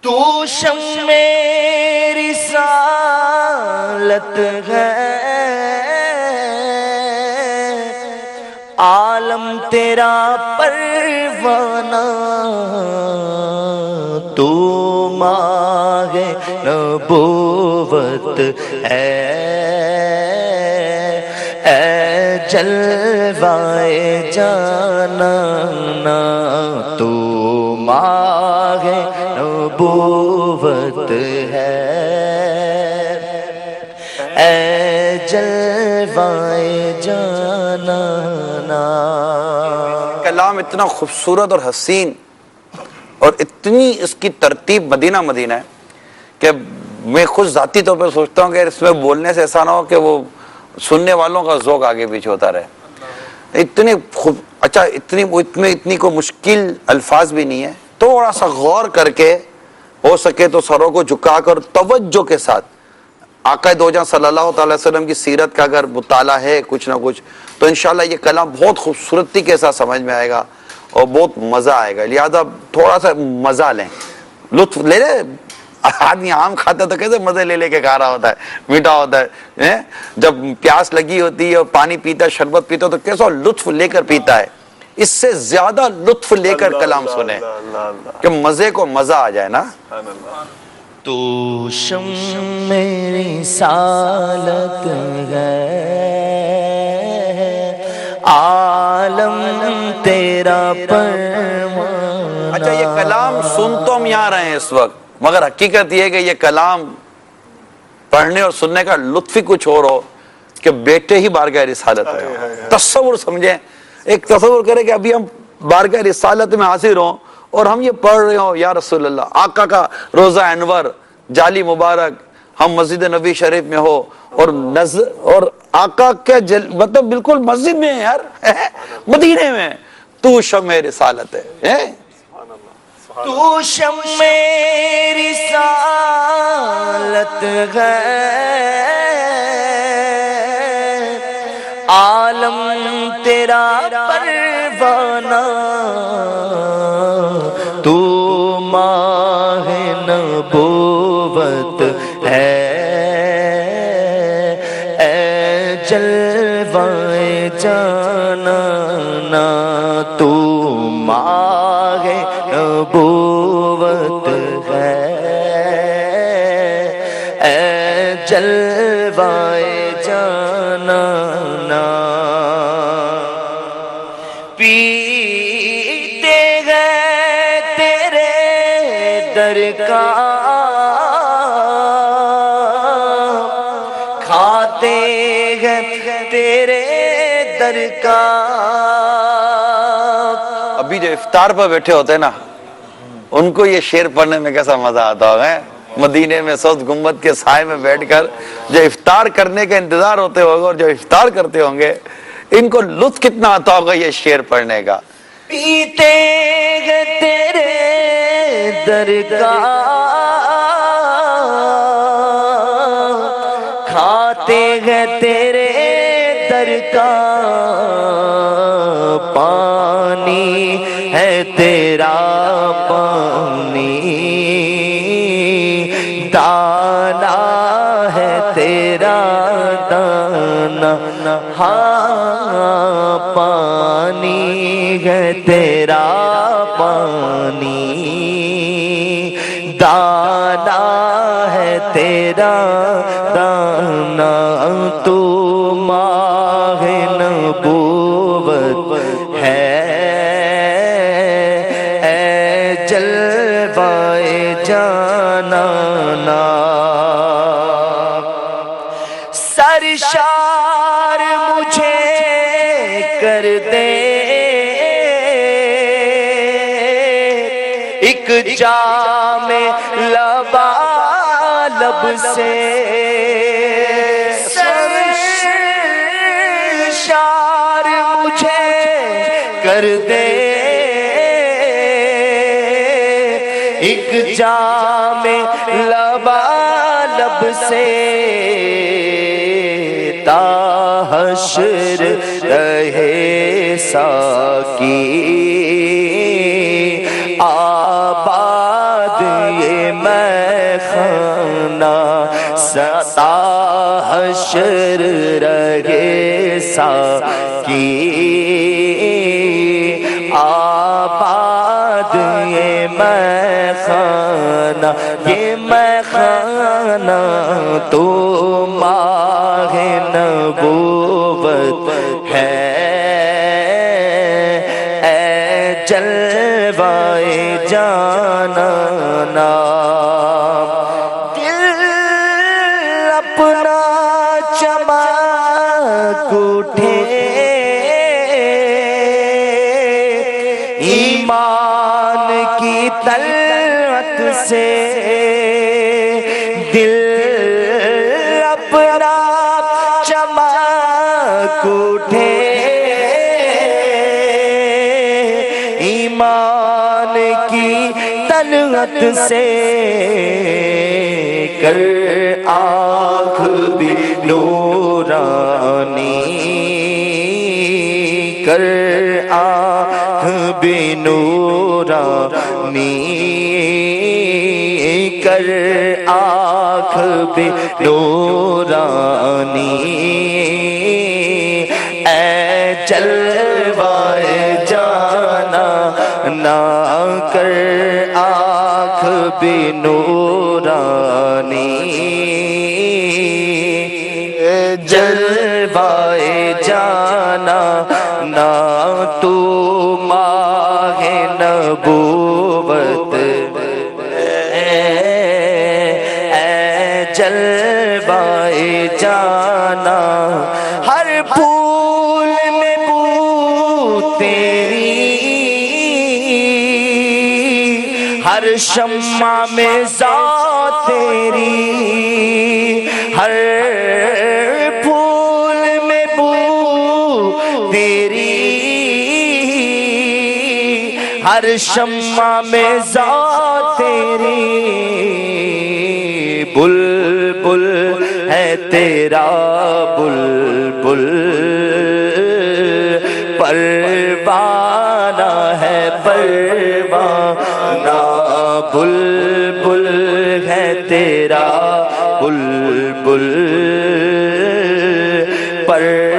تو شمع رسالت ہے، عالم تیرا پروانہ، تو ماہ نبوت ہے، اے جلوائے جانانا، تو ماہ نبوت ہے، اے جلوائے جانانا۔ کلام اتنا خوبصورت اور حسین اور اتنی اس کی ترتیب مدینہ مدینہ ہے کہ میں خود ذاتی طور پر سوچتا ہوں کہ اس میں بولنے سے ایسا نہ ہو کہ وہ سننے والوں کا ذوق آگے پیچھے ہوتا رہے۔ اتنی خوب اچھا اتنی کوئی مشکل الفاظ بھی نہیں ہے، تھوڑا سا غور کر کے ہو سکے تو سروں کو جھکا کر توجہ کے ساتھ آقا دو جہاں صلی اللہ تعالی وسلم کی سیرت کا اگر مطالعہ ہے کچھ نہ کچھ تو انشاءاللہ یہ کلام بہت خوبصورتی کے ساتھ سمجھ میں آئے گا اور بہت مزہ آئے گا۔ لہذا تھوڑا سا مزہ لیں، لطف لے لیں۔ آدمی آم کھاتا تو کیسے مزے لے لے کے کھا رہا ہوتا ہے، میٹھا ہوتا ہے، جب پیاس لگی ہوتی ہے اور پانی پیتا ہے، شربت پیتا ہے تو کیسا لطف لے کر پیتا ہے۔ اس سے زیادہ لطف لے کر کلام سنیں کہ مزے کو مزہ آ جائے نا۔ تو شمع رسالت ہے، عالم تیرا پروانہ۔ اچھا یہ کلام سن تو ہم یہاں رہے ہیں اس وقت، مگر حقیقت یہ ہے کہ یہ کلام پڑھنے اور سننے کا لطف ہی کچھ اور ہو کہ بیٹے ہی بارگاہ رسالت میں۔ تصور سمجھیں، ایک تصور کریں کہ ابھی ہم بارگاہ رسالت میں حاضر ہوں اور ہم یہ پڑھ رہے ہوں یا رسول اللہ، آقا کا روزہ انور جالی مبارک، ہم مسجد نبی شریف میں ہو اور آقا کے مطلب بالکل مسجد میں ہے یار، مدینے میں، تو شمع رسالت ہے۔ تو شمع رسالت ہے، عالم تیرا پروانہ، تو ماہ نبوت ہے، اے جلوائے جانانا، تو ماہ نبوت ہے، اے جلوائے جانانا۔ پیتے گئے تیرے در کا، کھاتے گئے تیرے در کا۔ ابھی جو افطار پر بیٹھے ہوتے ہیں نا ان کو یہ شعر پڑھنے میں کیسا مزہ آتا ہوگا، مدینے میں سبز گنبد کے سائے میں بیٹھ کر جو افطار کرنے کا انتظار ہوتے ہوگا اور جو افطار کرتے ہوں گے ان کو لطف کتنا آتا ہوگا یہ شعر پڑھنے کا۔ پیتے گئے تیرے در کا، کھاتے گئے تیرے در کا، پانی ہے تیرا پانی، دانا ہے تیرا دانا، ہاں پانی ہے تیرا پانی، دانا ہے تیرا دانا، تو ماہ نبوت ہے، اے جلوائے جانانا۔ سرشار مجھے کر دے ایک جام لبالب سے، سرشار مجھے کر دے ایک جام لبالب سے، تا حشر رہے ساقی آباد یہ خانہ ستا حشر رہے ساکی آباد یہ میں خانہ تو ماہ نبوت ہے اے جلوہ جانانا دل اپنا چمک اٹھے ایمان کی طلعت سے دل اپنا چمک اٹھے ایمان کی طلعت سے کر آنکھ بھی نورانی کر آنکھ بھی نورانی کر آنکھ بھی نورانی اے جلوہ جانا نا کر آنکھ بھی نورانی اے جلوہ جانا نا تو ماہ نبوت جلوہ جانا ہر پھول میں بو تیری ہر شمع میں ذات تیری ہر پھول میں بو تیری ہر شمع میں ذات تیری بلبل ہے تیرا بلبل پروانہ ہے پروانہ بلبل ہے تیرا بلبل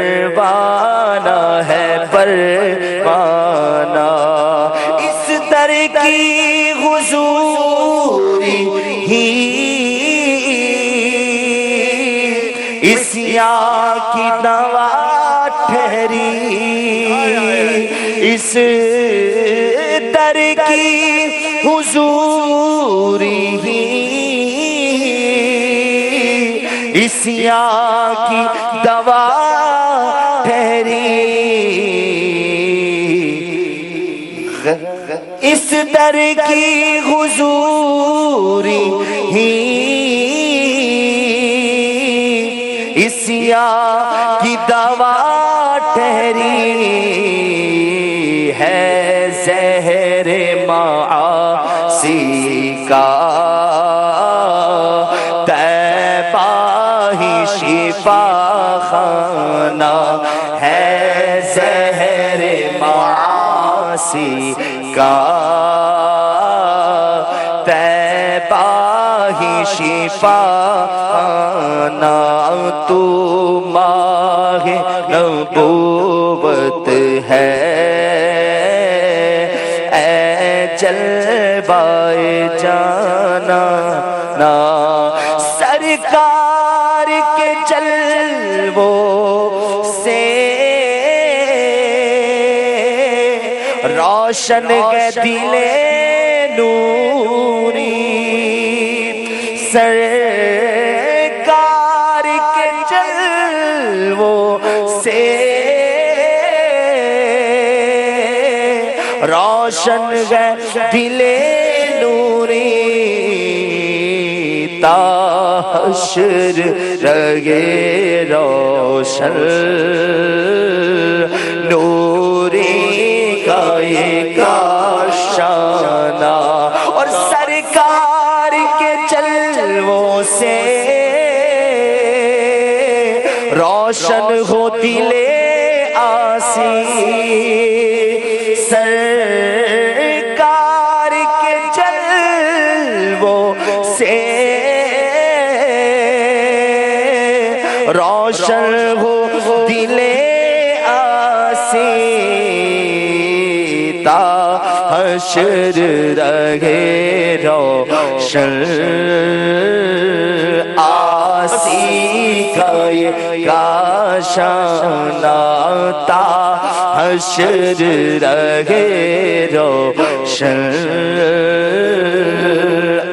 پروانہ ہے پروانہ اس در کی حضوری ہی اسیاں کی دوا ٹھہری اس در کی حضوری ہی اسیاں کی دوا ٹھہری اس در کی حضوری ہی اسیاں کی دوا ٹھہری ہے زہر معاصی کا طیبہ ہی شفا خانہ ہے زہر معاصی کا طیبہ ہی شفا خانہ تو ماہ نبوت ہے اے جلوہ جانا نا سرکار کے جلووں سے روشن ہے دل نوری سرکار کے جلووں سے روشن ہے دل نوری تا حشر رہے روشن نوری کا یہ کاشانہ اور سرکار کے جلووں سے روشن ہو دل آسی سرکار کے جلووں سے روشن ہو دل آسی تا حشر رہے روشن آسی کا یہ کاشانہ تا حشر رہے روشن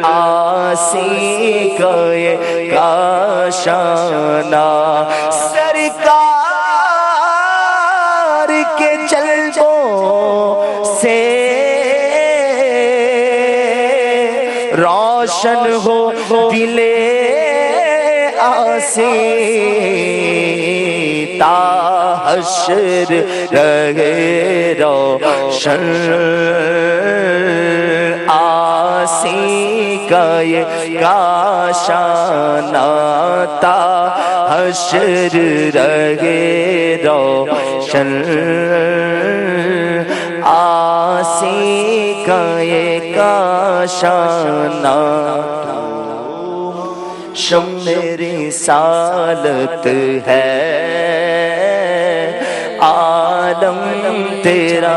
آسی کا یہ کاشانہ سرکار کے جلووں سے روشن ہو دل آسی تا حشر رہے روشن آسی کا یہ کاشانہ تا حشر رہے روشن آسی کا یہ کاشانہ شمع رسالت ہے عالم تیرا